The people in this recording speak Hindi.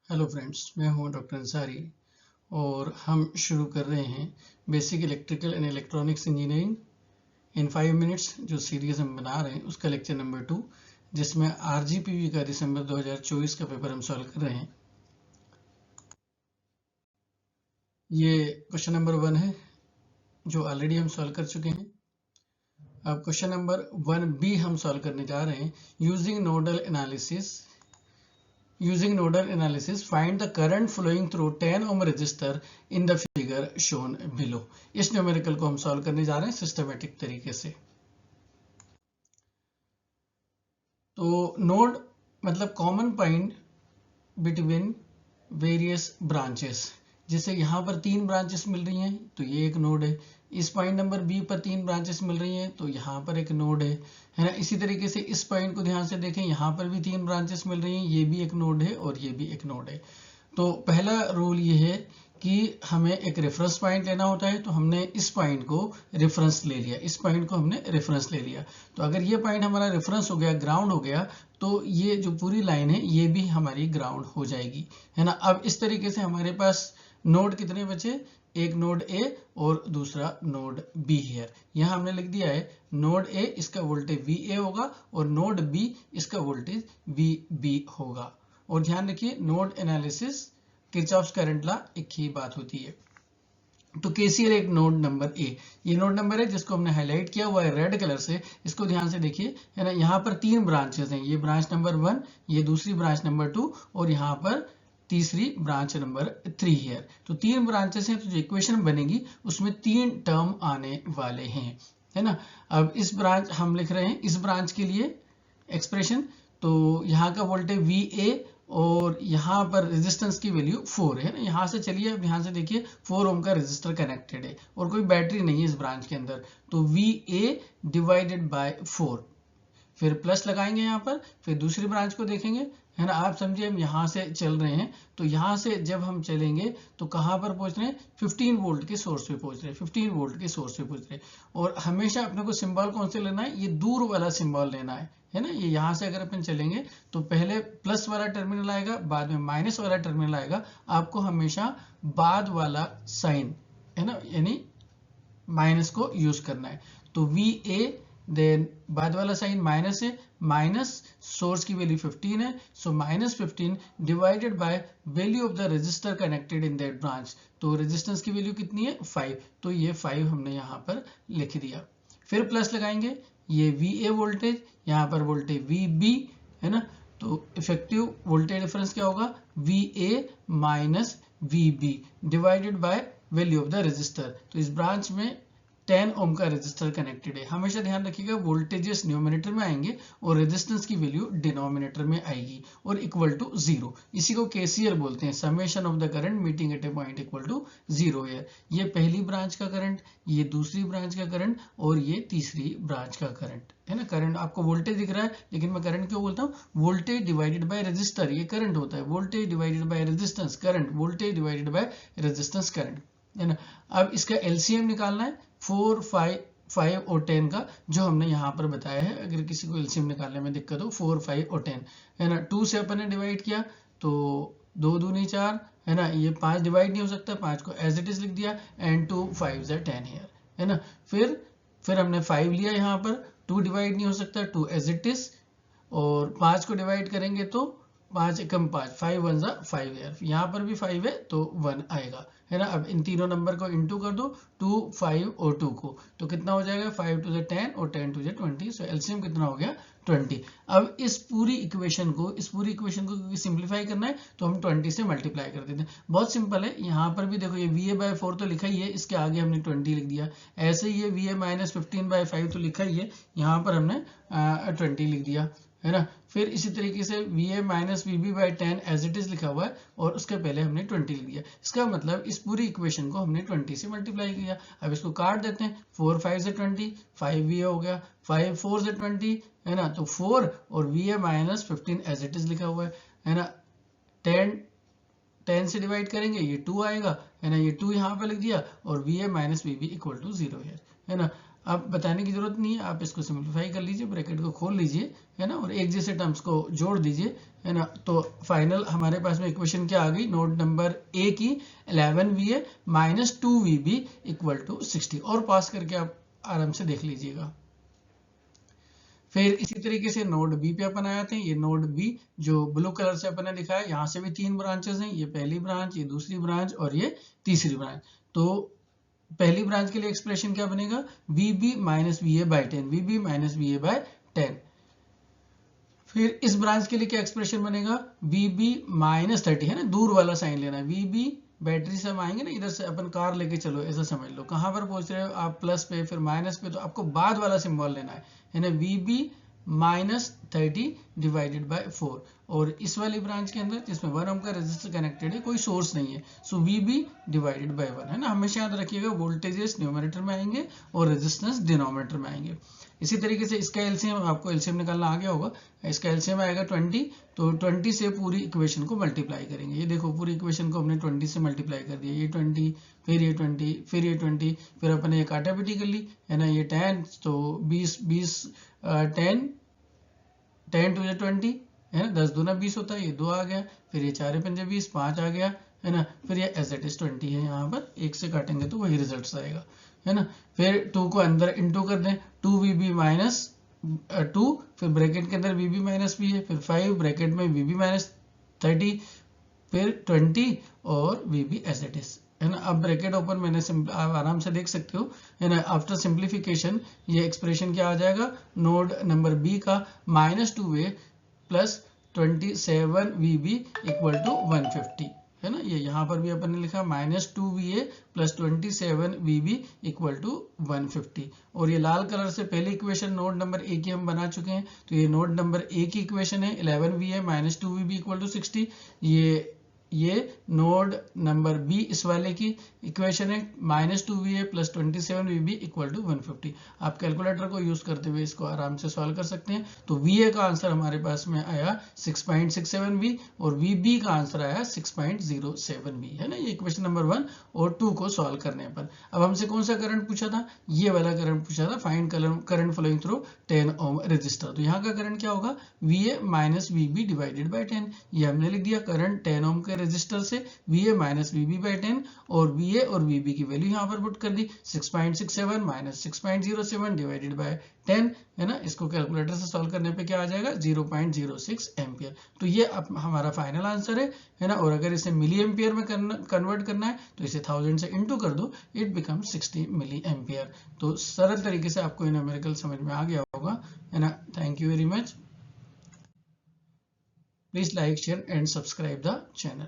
हेलो फ्रेंड्स, मैं हूं डॉक्टर अंसारी और हम शुरू कर रहे हैं basic electrical and electronics engineering in 5 minutes. जो सीरीज हम बना रहे हैं उसका लेक्चर नंबर 2, जिसमें आरजीपीवी का दिसंबर 2024 का पेपर हम सॉल्व कर रहे हैं। ये क्वेश्चन नंबर 1 है जो ऑलरेडी हम सॉल्व कर चुके हैं। अब क्वेश्चन नंबर 1B हम सॉल्व करने जा रहे हैं। Using nodal analysis, find the current flowing through 10 ohm resistor in the figure shown below. इस न्यूमेरिकल को हम सॉल्व करने जा रहे हैं सिस्टमेटिक तरीके से। तो नोड मतलब common point between various branches. जैसे यहाँ पर 3 ब्रांचेस मिल रही हैं तो ये एक नोड है। इस पॉइंट नंबर बी पर 3 ब्रांचेस मिल रही हैं तो यहाँ पर एक नोड है ना। इसी तरीके से इस पॉइंट को ध्यान से देखें, यहाँ पर भी 3 ब्रांचेस मिल रही हैं, ये भी एक नोड है और ये भी एक नोड है। तो पहला रूल ये है कि हमें एक रेफरेंस पॉइंट लेना होता है। तो हमने इस पॉइंट को रेफरेंस ले लिया, इस पॉइंट को हमने रेफरेंस ले लिया। तो अगर ये पॉइंट हमारा रेफरेंस हो गया, ग्राउंड हो गया, तो ये जो पूरी लाइन है ये भी हमारी ग्राउंड हो जाएगी, है ना। अब इस तरीके से हमारे पास नोड कितने बचे, एक नोड ए और दूसरा नोड बी है। यहाँ हमने लिख दिया है नोड ए इसका वोल्टेज वी ए होगा और नोड बी इसका वोल्टेज वी बी होगा। और ध्यान रखिए node analysis Kirchhoff's current law एक ही बात होती है। तो केसीएल एक नोड नंबर ए, ये नोड नंबर है जिसको हमने हाईलाइट किया हुआ है रेड कलर से। इसको ध्यान से देखिए, है ना। यहाँ पर 3 ब्रांचेस हैं, ये ब्रांच नंबर 1, ये दूसरी ब्रांच नंबर 2 और यहाँ पर तीसरी ब्रांच नंबर 3 है। तो 3 ब्रांचेस हैं, तो जो इक्वेशन बनेगी उसमें 3 टर्म आने वाले हैं, है ना। अब इस ब्रांच हम लिख रहे हैं इस ब्रांच के लिए एक्सप्रेशन। तो यहाँ का वोल्टेज वी ए और यहाँ पर रेजिस्टेंस की वैल्यू 4 है ना। यहाँ से चलिए अब ध्यान से देखिए 4 ओम का रेजिस्टर कनेक्टेड है और कोई बैटरी नहीं है इस ब्रांच के अंदर। तो वी ए डिवाइडेड बाय 4, फिर प्लस लगाएंगे यहाँ पर, फिर दूसरी ब्रांच को देखेंगे, है ना। आप समझिए हम यहाँ से चल रहे हैं, तो यहाँ से जब हम चलेंगे तो कहाँ पर पहुंच रहे हैं, 15 वोल्ट के सोर्स पे पहुंच रहे हैं, 15 वोल्ट के सोर्स पे पहुंच रहे हैं। और हमेशा अपने को सिंबल कौन से लेना है, ये दूर वाला सिंबल लेना है ना। ये यहाँ से अगर अपन चलेंगे तो पहले प्लस वाला टर्मिनल आएगा, बाद में माइनस वाला टर्मिनल आएगा। आपको हमेशा बाद वाला साइन, है ना, यानी माइनस को यूज करना है। तो वी ए देन बाद वाला साइन माइनस है, माइनस सोर्स की वैल्यू 15 है, so minus 15 divided by value of the resistor connected in that branch. तो रेजिस्टेंस की वैल्यू कितनी है, 5, तो ये 5 हमने यहाँ पर लिख दिया। फिर प्लस लगाएंगे, ये वी ए वोल्टेज, यहाँ पर वोल्टेज वी बी, है ना। तो इफेक्टिव वोल्टेज डिफरेंस क्या होगा, V A minus V B divided by value of the resistor. तो इस ब्रांच में 10 ओम का रेजिस्टर कनेक्टेड है। हमेशा ध्यान रखिएगा वोल्टेजेस न्यूमरेटर में आएंगे और रेजिस्टेंस की वैल्यू डिनोमिनेटर में आएगी और इक्वल टू 0। इसी को केसीएल बोलते हैं, summation of the current meeting at a point equal to 0 है। ये पहली ब्रांच का करंट, ये दूसरी ब्रांच का करंट और ये तीसरी ब्रांच का करंट, है ना। करंट आपको वोल्टेज दिख रहा है, लेकिन मैं करंट क्यों बोलता हूँ, वोल्टेज डिवाइडेड बाय रेजिस्टर ये करंट होता है। Voltage divided by resistance current, voltage divided by resistance current, है ना। अब इसका एलसीएम निकालना है 4, 5 और 10 का, जो हमने यहाँ पर बताया है। अगर किसी को एलसीएम निकालने में दिक्कत हो, 4, 5 और 10, है ना। 2 से अपन ने डिवाइड किया तो 2 दूनी 4, है ना। ये 5 डिवाइड नहीं हो सकता, 5 को एज इट इज लिख दिया एंड 2 5 10 हियर, है ना। फिर हमने 5 लिया यहाँ पर, 2 डिवाइड नहीं हो सकता, 2 एज इट इज, और 5 को डिवाइड करेंगे तो 5 एकम 5, 5 1 जा 5 है, यहाँ पर भी 5 है तो 1 आएगा, है ना। अब इन तीनों नंबर को इनटू कर दो, 2, 5 और 2 को, तो कितना हो जाएगा, 5 2 जा 10 और 10 2 जा 20। सो एलसीएम कितना हो गया, 20। अब इस पूरी इक्वेशन को क्योंकि सिंप्लीफाई करना है तो हम 20 से मल्टीप्लाई कर देते हैं। बहुत सिंपल है। यहाँ पर भी देखो ये वी ए बाय 4 तो लिखा ही है, इसके आगे हमने 20 लिख दिया। ऐसे ही ये वी ए माइनस 15 बाय 5 तो लिखा ही है, यहाँ पर हमने 20 लिख दिया, है ना। फिर इसी तरीके से V A minus V B by 10 as it is लिखा हुआ है और उसके पहले हमने 20 लिख दिया। इसका मतलब इस पूरी इक्वेशन को हमने 20 से मल्टीप्लाई किया। अब इसको काट देते हैं, 4 5 से 20, 5 वी ए हो गया, 5 4 से 20, है ना। तो 4 और V A minus 15 as it is लिखा हुआ है ना। 10 से डिवाइड करेंगे ये 2 आएगा, है ना। ये 2 यहाँ पे लिख दिया और V A minus V B equal to 0 है ना। आप बताने की जरूरत नहीं है, आप इसको सिंप्लीफाई कर लीजिए, ब्रैकेट को खोल लीजिए, है ना, और एक जैसे टर्म्स को जोड़ दीजिए, है ना। तो फाइनल हमारे पास में इक्वेशन क्या आ गई, नोड नंबर ए की 11VA minus 2VB equal to 60। और पास करके आप आराम से देख लीजिएगा। फिर इसी तरीके से नोड बी पे अपन आए थे। ये नोड बी जो ब्लू कलर से अपन ने लिखा है, यहाँ से भी 3 ब्रांचेस हैं, ये पहली ब्रांच, ये दूसरी ब्रांच और ये तीसरी ब्रांच। तो पहली ब्रांच के लिए एक्सप्रेशन क्या बनेगा, VB minus VA by 10, VB minus VA by 10। फिर इस ब्रांच के लिए क्या एक्सप्रेशन बनेगा, VB माइनस 30, है ना, दूर वाला साइन लेना है। VB बैटरी से हम आएंगे ना, इधर से अपन कार लेके चलो, ऐसा समझ लो। कहाँ पर पहुंच रहे हो आप, प्लस पे, फिर माइनस पे, तो आपको बाद वाला सिंबल लेना है ना, VB माइनस 30 डिवाइडेड बाय 4। और इस वाली ब्रांच के अंदर जिसमें 1 ओम का रेजिस्टर कनेक्टेड है, कोई सोर्स नहीं है, सो VB डिवाइडेड बाय 1, है ना। हमेशा याद रखिएगा, वोल्टेजेस न्यूमरेटर में आएंगे और रेजिस्टेंस डिनोमिनेटर में आएंगे। इसी तरीके से इसका एलसीएम, आपको एलसीएम निकालना आ गया होगा, इसका एलसीएम आएगा 20, तो 20 से पूरी इक्वेशन को मल्टीप्लाई करेंगे। ये देखो पूरी इक्वेशन को हमने 20 से मल्टीप्लाई कर दिया, ये 20, फिर ये 20, फिर ये 20, फिर अपन ने ये काटापीटी कर ली, है ना, ये 10, तो 20 10 10 टू 20, है ना, 10 दूना 20 होता है, ये 2 आ गया, फिर ये 4 पंजे 20, 5 आ गया, है ना, फिर ये एज इट इज 20 है, यहाँ पर 1 से काटेंगे तो वही रिजल्ट आएगा, है ना। फिर 2 को अंदर इंटू कर दें, 2VB माइनस 2, फिर ब्रैकेट के अंदर VB माइनस B है, फिर 5 ब्रैकेट में VB माइनस 30, फिर 20 और VB एज इट इज, है ना। अब ब्रैकेट ओपन, मैंने आप आराम से देख सकते हो, है ना। आफ्टर सिंप्लीफिकेशन ये एक्सप्रेशन क्या आ जाएगा, नोड नंबर बी का minus 2A plus 27VB equal to 150, है ना। ये यहाँ पर भी अपन ने लिखा minus 2VA plus 27VB equal to 150। और ये लाल कलर से पहली इक्वेशन नोड नंबर ए की हम बना चुके हैं, तो ये नोड नंबर ए की इक्वेशन है, 11VA minus 2VB equal to 60। ये नोड नंबर बी इस वाले की इक्वेशन है, minus 2VA plus 27VB equal to 150। आप कैलकुलेटर को यूज करते हुए इसको आराम से सॉल्व कर सकते हैं। तो VA का आंसर हमारे पास में आया 6.67V और VB का आंसर आया 6.07V, है ना। ये इक्वेशन नंबर 1 और 2 को सॉल्व करने पर। अब हमसे कौन सा करंट पूछा था, ये वाला करंट पूछा था, find current flowing through 10 ohm resistor. तो यहाँ का करंट क्या होगा, VA minus VB divided by 10। ये हमने लिख दिया, करंट 10 ओम के रेजिस्टर से VA माइनस VB बाई 10, और VA और VB की वैल्यू यहाँ पर पुट कर दी, 6.67 माइनस 6.07 डिवाइडेड बाय 10, है ना। इसको कैलकुलेटर से सॉल्व करने पे क्या आ जाएगा, 0.06 एम्पियर। तो ये हमारा फाइनल आंसर है ना। और अगर इसे मिली एम्पियर में कन्वर्ट करना है तो इसे 1000 से इंटू कर दो, इट बिकम्स 60 मिली एम्पियर। तो सरल तरीके से आपको ये न्यूमेरिकल समझ में आ गया होगा, है ना। Thank you very much. Please like, share and subscribe the channel.